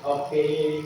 Oke.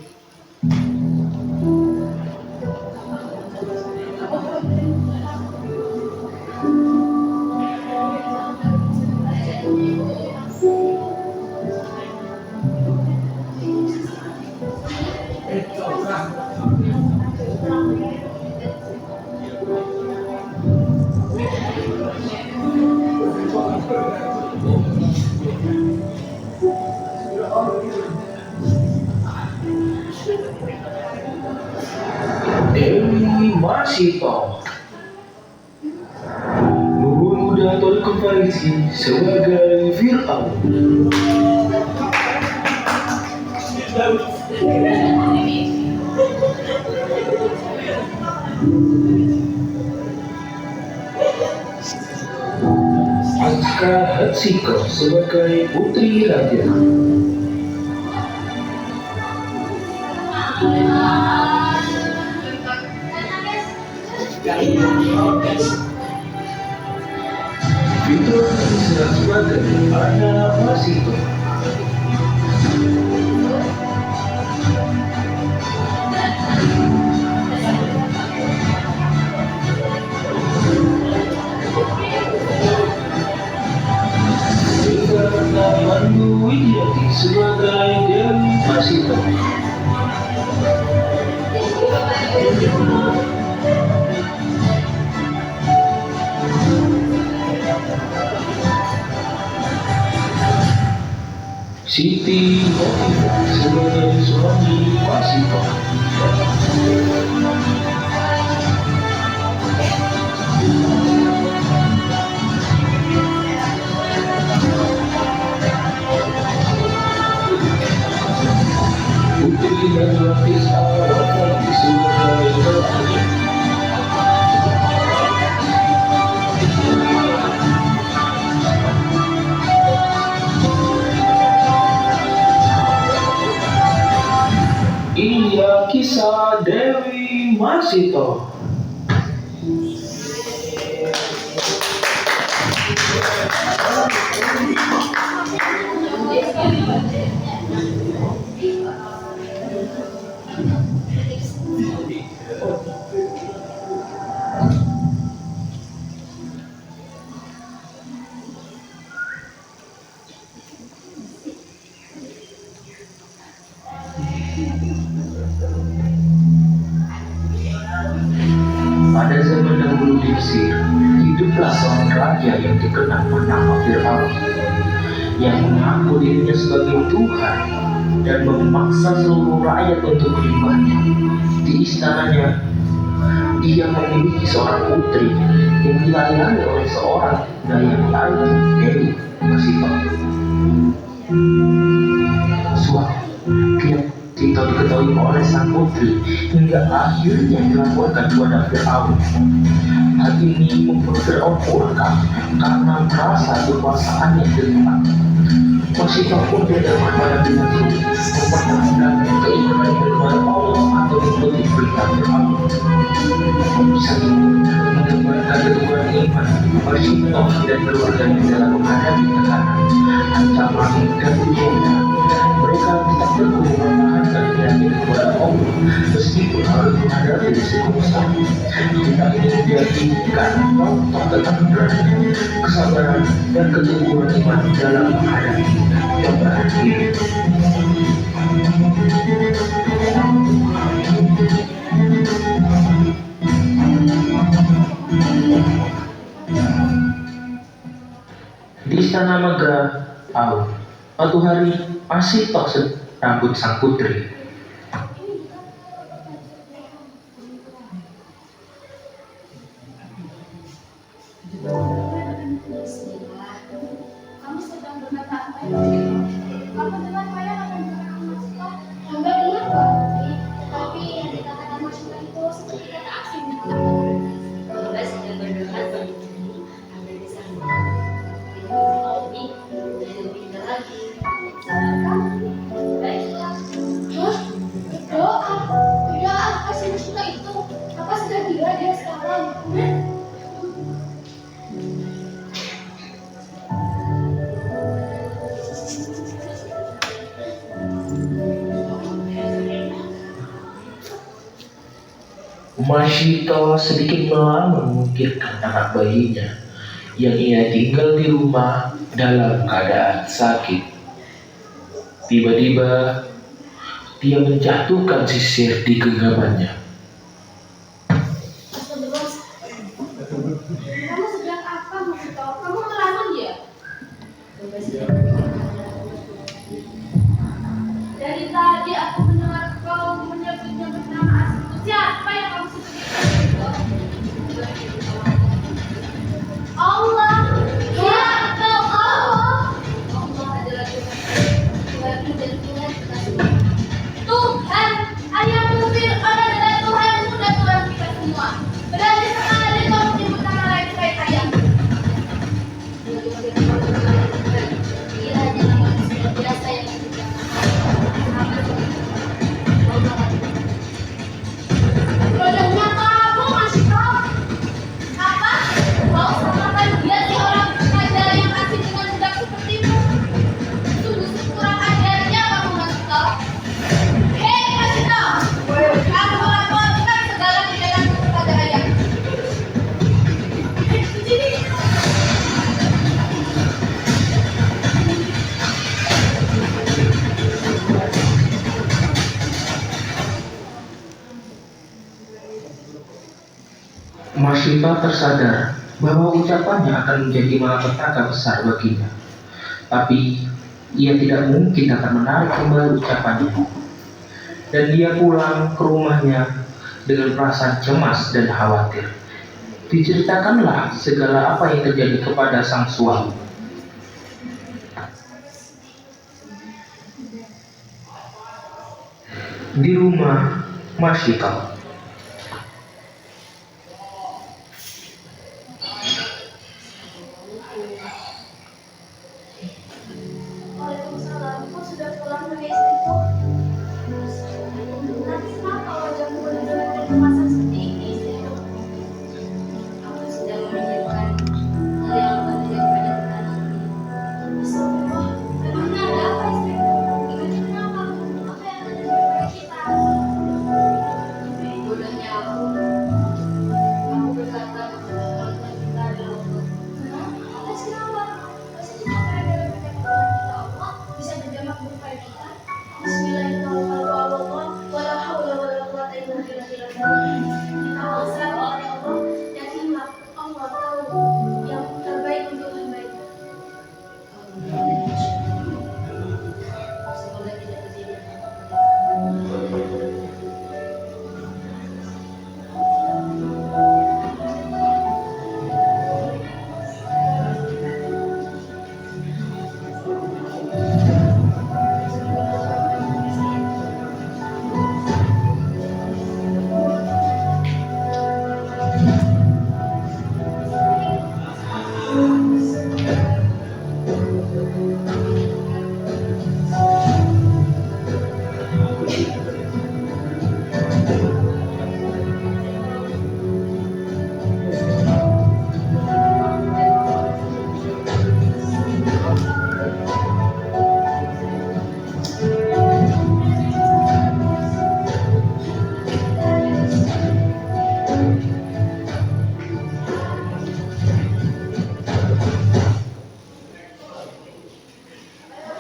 Dewi Masito Muda berkonferensi sebagai Fir'aun. Aska Hatsiko sebagai Putri Raja. Fitur Isra sebagai anak Masito. Karena Pandu Widyati sebagai Dewi Masito. Siti Motiva sebagai suami Masito. Putri Najwatis Awati sebagai Ratu. Inilah kisah Dewi Masito. Pada zaman dahulu di Mesir, hiduplah seorang raja yang dikenal bernama Fir'aun, yang mengaku dirinya sebagai Tuhan dan memaksa seluruh rakyat untuk menyembahnya. Di istananya, dia memiliki seorang putri yang dilayani oleh seorang dayang lain, Dewi Masito. Suatu Tito diketahui oleh sang putri hingga akhirnya dilaporkan kepada Fir'aun. Hal ini membuat Fir'aun murka karena merasa kekuasaannya hilang. Masito pun tidak pada dengan sulit mempertahankan keimanan kepada Allah atau mengikuti perintah Fir'aun. Saking menyebarkan keteguhan iman, Masito dan keluarganya dalam menghadapi tekanan, ancaman, dan ujian. Mereka tetap teguh mempertahankan keyakinan kepada Allah meskipun harus menghadapi risiko besar. Kita ini menjadikan contoh keteguhan, kesabaran, dan keteguhan iman dalam menghadapi cobaan hidup. Di istana Megara, suatu hari Masito rambut sang putri. Bismillah. Kamu sedang berkata apa ini? Kamu dengar saya akan berkata Masito? Hamba dengar Putri, tetapi yang dikatakan Masito itu seperti kata asing. Hamba sedang berdoa bagi Putri agar bisa lebih dan lebih lagi. Sabarkan. Baiklah. Masito sedikit lama memikirkan anak bayinya yang ia tinggal di rumah dalam keadaan sakit. Tiba-tiba dia menjatuhkan sisir di genggamannya. Kamu sedang apa, Masito? Kamu melamun ya? Dari tadi aku mendengar kau menyebut-nyebut nama asliku. Siapa yang kamu sebut itu? Allah. Ya, kau Allah. Allah adalah Tuhan dan Tuhan kita semua. Tuhan, ayahmu Fir'aun adalah Tuhanmu dan Tuhan kita semua. Berani sekali kau menyebut nama lain selain ayah. Dia hanya manusia biasa yang tidak bodohnya kamu masih tahu apa? Kau samakan dia si orang ajar yang asing dengan budak sepertimu. Sungguh kurang ajarnya kamu masih tahu. Hei masih tahu, kamu melakukan segala tindakanmu kepada ayah. Sini. Masito tersadar bahwa ucapannya akan menjadi malapetaka besar baginya. Tapi ia tidak mungkin dapat menarik kembali ucapannya. Dan dia pulang ke rumahnya dengan perasaan cemas dan khawatir. Diceritakanlah segala apa yang terjadi kepada sang suami. Di rumah Masito, Waalaikumsalam, kau sudah pulang dari istriku? Nanti kenapa wajahmu benar-benar kecemasan seperti ini, istriku? Aku sedang memikirkan hal yang akan terjadi pada kita nanti. Astagfirullah, memangnya ada apa, istriku? Gimana kenapa? Apa yang akan terjadi pada kita? Bodohnya aku berkata kalau kita adalah Allah. Terus kenapa? Terus kenapa ada kita Allah bisa berdampak buruk pada kita? Bismillahirrahmanirrahim. Wala haula wala quwwata illa billah. Kita pasrah kepada Allah. Yakinlah Allah tahu yang terbaik untuk hamba-Nya. Semoga tidak terjadi apa-apa.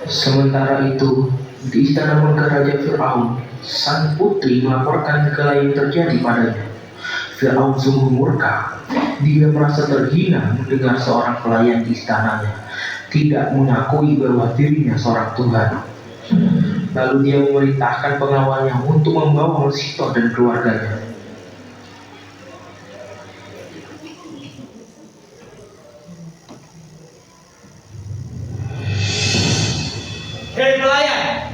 Sementara itu, di istana megah Raja Fir'aun, sang putri melaporkan segala yang terjadi padanya. Fir'aun sungguh murka. Dia merasa terhina mendengar seorang pelayan di istananya tidak mengakui bahwa dirinya seorang Tuhan. Lalu dia memerintahkan pengawalnya untuk membawa Masito dan keluarganya. Hei pelayan,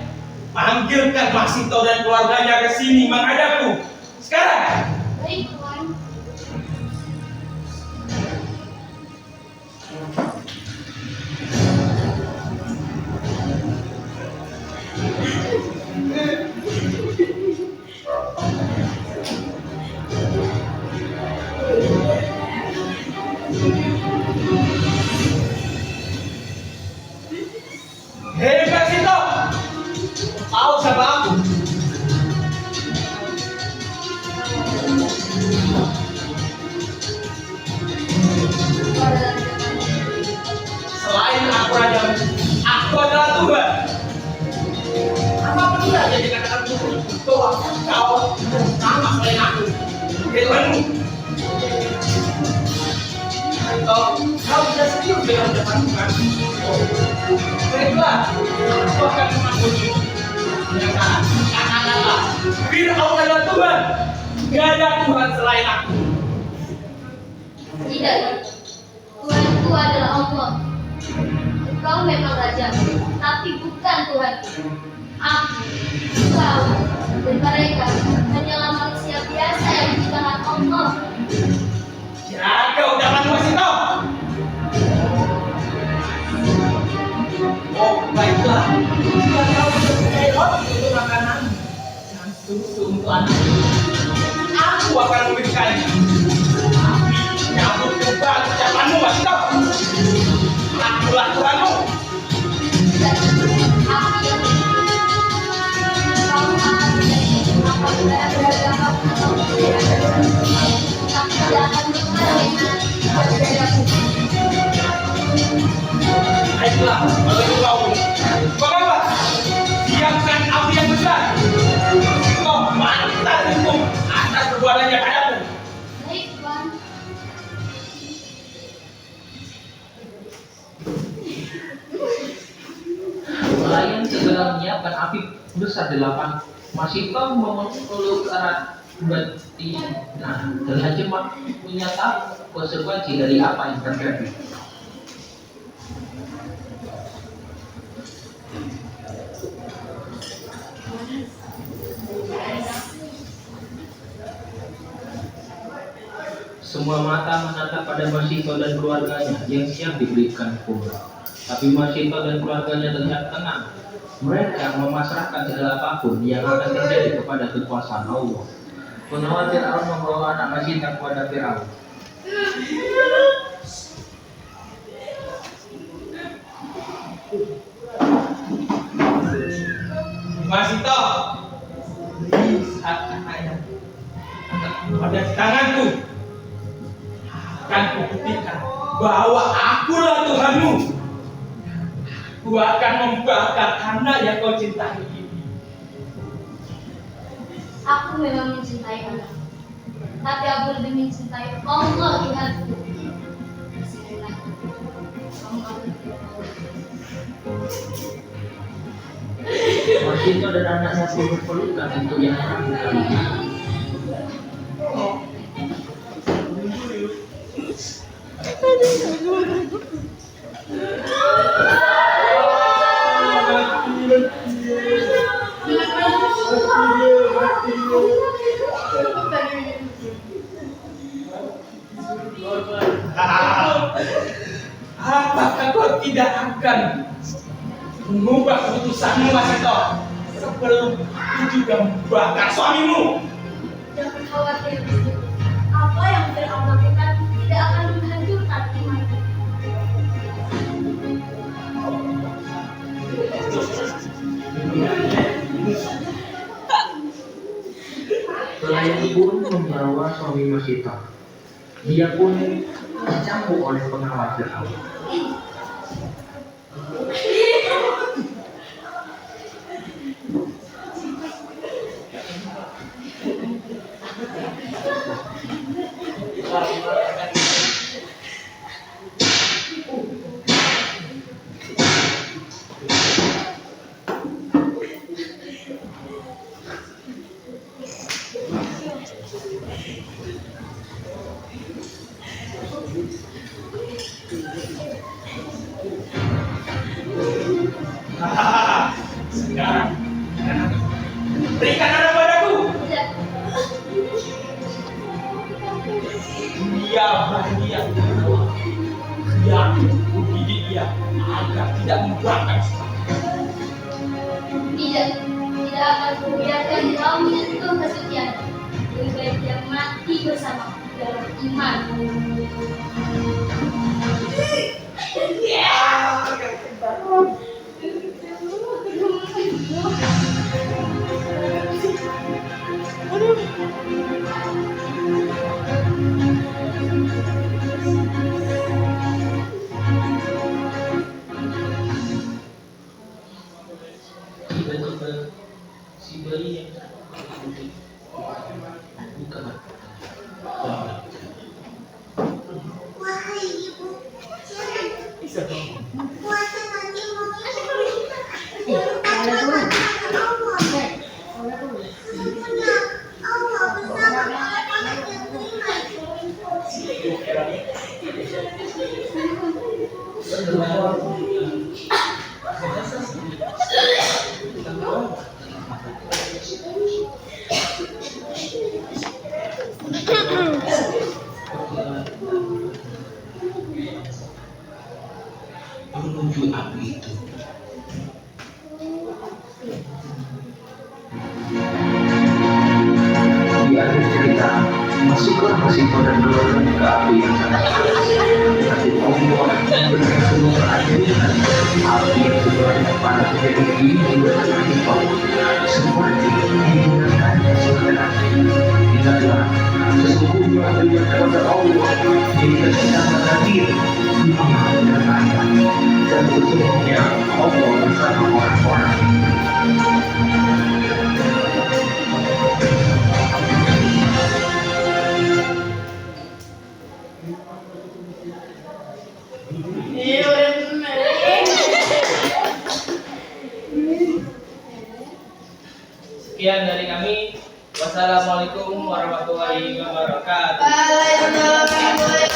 panggilkan Masito dan keluarganya ke sini menghadapku sekarang. Baik, Tuhan. Hei Masito, tahu siapa aku? Tuhanmu. Atau kau sudah serius dengan ucapanmu kan? Baiklah, aku akan mengampuni. Katakanlah, Fir'aun adalah Tuhan. Gak ada Tuhan selain aku. Tidak, Tuhanku adalah Allah. Kau memang raja, tapi bukan Tuhan. Aku, kau, dan mereka hanyalah manusia biasa yang diciptakan Allah. Jaga ucapanmu, Masito. Oh, baiklah. Jika kau mempunyai roti untuk makanan dan susu untuk anak, aku akan memberikannya. Tapi nyambut kembali ucapanmu, Masito. Akulah Tuhanmu. Dan aku yang kamu akan menjadi apabila beragama atau berbeda. Aku tidak akan berkata berbeda. Baiklah, kalau itu kau. Bapak, siapkan api yang besar. Kau mantan hukum atas perbuatannya padaku. Baik, Tuan. Pelayan segera menyiapkan api besar di lapangan. Masito memeluk erat betina dan Hajemak menyantap konsekuensi dari apa yang terjadi. Semua mata menatap pada Masito dan keluarganya yang siap diberikan hukum. Tapi Masito dan keluarganya terlihat tenang. Mereka memasrahkan segala apapun yang akan terjadi kepada kekuasaan Allah. Pengawal Fir'aun membawa anak Masito kepada Fir'aun. Masito, lihat anaknya. Pada tanganku akan kubuktikan bahwa akulah Tuhanmu. Aku akan membakar anak yang kau cintai ini. Aku memang mencintai anak, tapi aku lebih mencintai Allah Tuhanku. Bismillah. Kamu akan Masito dan anaknya pun berpelukan untuk yang terakhir kalinya. Apakah kau tidak akan mengubah keputusanmu, Masito, sebelum aku juga membakar suamimu? Jangan khawatir, Gusti. Apa yang Fir'aun lakukan tidak akan menghancurkan iman. Pelayan pun membawa suami Masito. Dia pun dicambuk oleh pengawal Fir'aun. Sekarang berikan anak padaku. Tidak. Dia bahagia. Dia mendidik dia agar tidak membakar suaminya. Tidak. Tidak akan kubiarkan kau menyentuh kesucian. Lebih baik dia mati bersama dalam iman. Tiba-tiba si bayi yang bukan menuju api itu. Di akhir cerita, masuklah Masito dan keluarganya ke api yang sangat keras. Tapi Allah berkesuruh keadilan. Api yang sebenarnya panas menjadi dingin dan terhimpau, seperti digunakannya sebagai api. Ingatlah, sesungguhnya adanya kepada Allah jika sedang hadir di maha dan ayat, dan sesungguhnya Allah bersama orang-orang. Sekian dari kami. Wassalamualaikum warahmatullahi wabarakatuh. Waalaikumsalam.